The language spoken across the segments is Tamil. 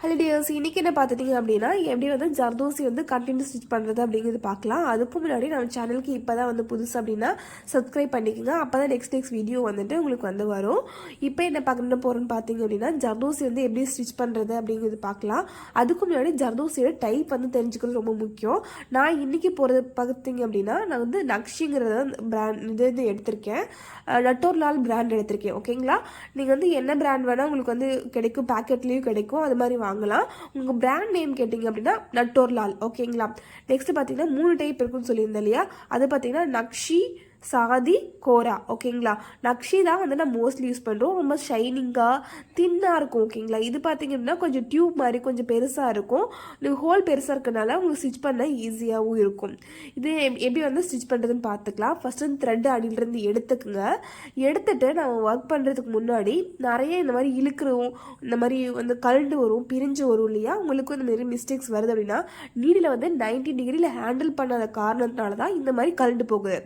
ஹலோ டியர்ஸ், இன்றைக்கி என்ன பார்த்துட்டிங்க அப்படின்னா எப்படி வந்து ஜர்தோசி வந்து கண்டினியூ ஸ்டிச் பண்ணுறது அப்படிங்கிறது பார்க்கலாம். அதுக்கு முன்னாடி நம்ம சேனலுக்கு இப்போ தான் வந்து புதுசு அப்படின்னா சப்ஸ்கிரைப் பண்ணிக்கோங்க. அப்போ தான் நெக்ஸ்ட் வீடியோ வந்துட்டு உங்களுக்கு வந்து வரும். இப்போ என்ன பார்க்கணும் போகிறோன்னு பார்த்தீங்க அப்படின்னா ஜர்தோசி வந்து எப்படி ஸ்டிச் பண்ணுறது அப்படிங்கிறது பார்க்கலாம். அதுக்கு முன்னாடி ஜர்தோசியோட டைப் வந்து தெரிஞ்சுக்கிறது ரொம்ப முக்கியம். நான் இன்றைக்கி போகிறது பார்த்தீங்க அப்படின்னா நான் வந்து நக்ஷிங்கிறத பிராண்ட் இது எடுத்திருக்கேன். நட்டோர்லால் பிராண்ட் எடுத்திருக்கேன். ஓகேங்களா, நீங்கள் வந்து என்ன பிராண்ட் வேணால் உங்களுக்கு வந்து கிடைக்கும், பேக்கெட்லேயும் கிடைக்கும், அது மாதிரி வாங்கலாம். உங்களுக்கு பிராண்ட் நேம் கேட்டிங்க அப்படின்னா நட்டோர்லால். ஓகேங்களா, நெக்ஸ்ட் பார்த்தீங்கன்னா 3 டைப் இருக்குன்னு சொல்லியிருந்தேன் இல்லையா, அது பார்த்தீங்கன்னா நக்ஷி, சாதி, கோரா. ஓகேங்களா, நக்ஷி தான் வந்து நான் மோஸ்ட்லி யூஸ் பண்ணுறோம். ரொம்ப ஷைனிங்காக தின்னாக இருக்கும். ஓகேங்களா, இது பார்த்தீங்க அப்படின்னா கொஞ்சம் டியூப் மாதிரி கொஞ்சம் பெருசாக இருக்கும். நீங்கள் ஹோல் பெருசாக இருக்கனால உங்களுக்கு ஸ்டிச் பண்ண ஈஸியாகவும் இருக்கும். இது எப்படி வந்து ஸ்டிச் பண்ணுறதுன்னு பார்த்துக்கலாம். ஃபஸ்ட்டு வந்து த்ரெட் அடியிலிருந்து எடுத்துக்குங்க. எடுத்துட்டு நம்ம ஒர்க் பண்ணுறதுக்கு முன்னாடி நிறைய இந்த மாதிரி இழுக்கிறோம், இந்த மாதிரி வந்து கழண்டு வரும், பிரிஞ்சு வரும் இல்லையா, உங்களுக்கு இந்த மாதிரி மிஸ்டேக்ஸ் வருது அப்படின்னா நீடில் வந்து 90 டிகிரியில் ஹேண்டில் பண்ணாத காரணத்தினால தான் இந்த மாதிரி கழண்டு போகுது.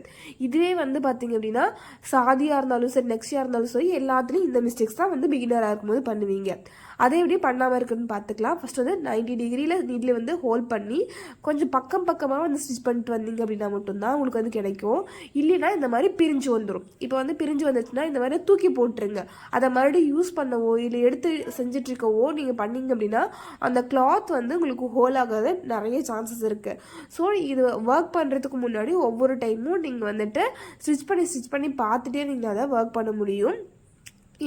இதுவே வந்து பார்த்தீங்க அப்படின்னா சாதியாக இருந்தாலும் சரி, நெக்ஸ்டாக இருந்தாலும் சரி, எல்லாத்துலேயும் இந்த மிஸ்டேக்ஸ் தான் வந்து பிகினராக இருக்கும்போது பண்ணுவீங்க. அதே எப்படி பண்ணாமல் இருக்குன்னு பார்த்துக்கலாம். ஃபஸ்ட் வந்து 90 டிகிரியில் நீடில் வந்து ஹோல்ட் பண்ணி கொஞ்சம் பக்கமாக வந்து ஸ்டிச் பண்ணிட்டு வந்தீங்க அப்படின்னா மட்டும்தான் உங்களுக்கு வந்து கிடைக்கும். இல்லைன்னா இந்த மாதிரி பிரிஞ்சு வந்துடும். இப்போ வந்து பிரிஞ்சு வந்துச்சுன்னா இந்த மாதிரி தூக்கி போட்டுருங்க. அதை மறுபடியும் யூஸ் பண்ணவோ இல்லை எடுத்து செஞ்சிட்ருக்கவோ நீங்கள் பண்ணிங்க அப்படின்னா அந்த கிளாத் வந்து உங்களுக்கு ஹோல் ஆகாத நிறைய சான்சஸ் இருக்குது. ஸோ இது ஒர்க் பண்ணுறதுக்கு முன்னாடி ஒவ்வொரு டைமும் நீங்கள் வந்துட்டு ஸ்டிச் பண்ணி பார்த்துட்டே நீங்கள் அதை ஒர்க் பண்ண முடியும்.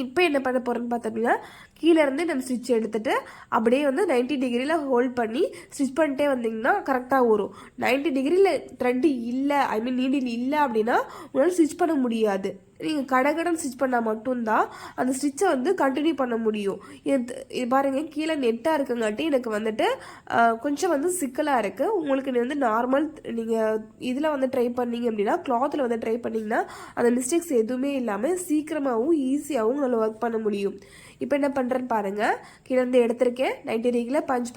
இப்போ என்ன பண்ண போகிறோன்னு பார்த்தோம்னா கீழேருந்து நம்ம ஸ்டிச் எடுத்துகிட்டு அப்படியே வந்து 90 டிகிரியில் ஹோல்ட் பண்ணி ஸ்டிச் பண்ணிட்டே வந்தீங்கன்னா கரெக்டாக வரும். 90 டிகிரியில் த்ரெட்டு இல்லை, நீடில் இல்லை அப்படின்னா உங்களால் ஸ்டிச் பண்ண முடியாது. நீங்கள் கடகடன் ஸ்டிச் பண்ணால் மட்டும்தான் அந்த ஸ்டிச்சை வந்து கண்டினியூ பண்ண முடியும். இது பாருங்கள், கீழே நெட்டாக இருக்குங்காட்டி எனக்கு வந்துட்டு கொஞ்சம் வந்து சிக்கலாக இருக்குது. உங்களுக்கு வந்து நார்மல் நீங்கள் இதில் வந்து ட்ரை பண்ணிங்க அப்படின்னா கிளாத்தில் வந்து ட்ரை பண்ணிங்கன்னா அந்த மிஸ்டேக்ஸ் எதுவுமே இல்லாமல் சீக்கிரமாகவும் ஈஸியாகவும் நல்லா ஒர்க் பண்ண முடியும். இப்போ என்ன பண்ணுறேன்னு பாருங்கள், கீழே வந்து எடுத்திருக்கேன், 90 டிகிரியில் பஞ்ச்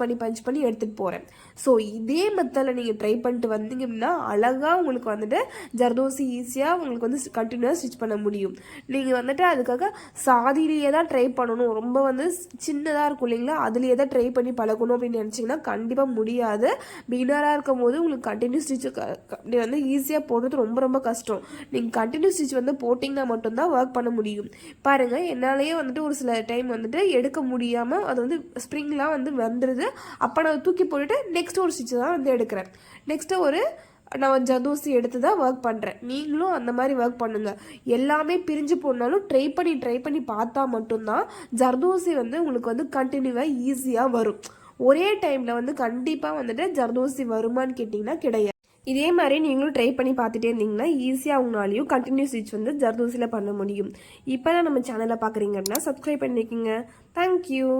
பண்ணி எடுத்துகிட்டு போகிறேன். ஸோ இதே மெத்தடில் நீங்கள் ட்ரை பண்ணிட்டு வந்தீங்க அப்படின்னா அழகாக உங்களுக்கு வந்துட்டு ஜர்தோசி ஈஸியாக உங்களுக்கு வந்து கண்டினியூஸாக ஸ்டிச் பண்ண முடியும். நீங்கள் வந்துட்டு அதுக்காக சாதியிலேயே தான் ட்ரை பண்ணணும், ரொம்ப வந்து சின்னதாக இருக்கும் இல்லைங்களா, அதுலேயே தான் ட்ரை பண்ணி பழகணும் அப்படின்னு நினச்சிங்கன்னா கண்டிப்பாக முடியாது. பிகினராக இருக்கும் போது உங்களுக்கு கண்டினியூ ஸ்டிச் வந்து ஈஸியாக போடுறது ரொம்ப கஷ்டம். நீங்கள் கண்டினியூ ஸ்டிச் வந்து போட்டிங்கன்னா மட்டும்தான் ஒர்க் பண்ண முடியும். பாருங்கள், என்னாலேயே வந்துட்டு ஒரு சில டைம் வந்துட்டு எடுக்க முடியாமல் அது வந்து ஸ்ப்ரிங்லாம் வந்து வந்துடுது. அப்போ நான் தூக்கி போட்டுட்டு நெக்ஸ்ட் ஒரு ஸ்டிச் தான் வந்து எடுக்கிறேன். நெக்ஸ்ட்டு நான் ஜர்தோசி எடுத்து தான் ஒர்க் பண்ணுறேன். நீங்களும் அந்த மாதிரி ஒர்க் பண்ணுங்கள். எல்லாமே பிரிஞ்சு போனாலும் ட்ரை பண்ணி பார்த்தா மட்டும்தான் ஜர்தோசி வந்து உங்களுக்கு வந்து கண்டினியூவாக ஈஸியாக வரும். ஒரே டைமில் வந்து கண்டிப்பாக வந்துட்டு ஜர்தோசி வருமானு கேட்டிங்கன்னா கிடையாது. இதே மாதிரி நீங்களும் ட்ரை பண்ணி பார்த்துட்டே இருந்தீங்கன்னா ஈஸியாக உங்களாலையும் கண்டினியூ ஸ்டிச் வந்து ஜர்தோசியில் பண்ண முடியும். இப்போ தான் நம்ம சேனலை பார்க்குறீங்கன்னா சப்ஸ்கிரைப் பண்ணிக்கோங்க. தேங்க்யூ.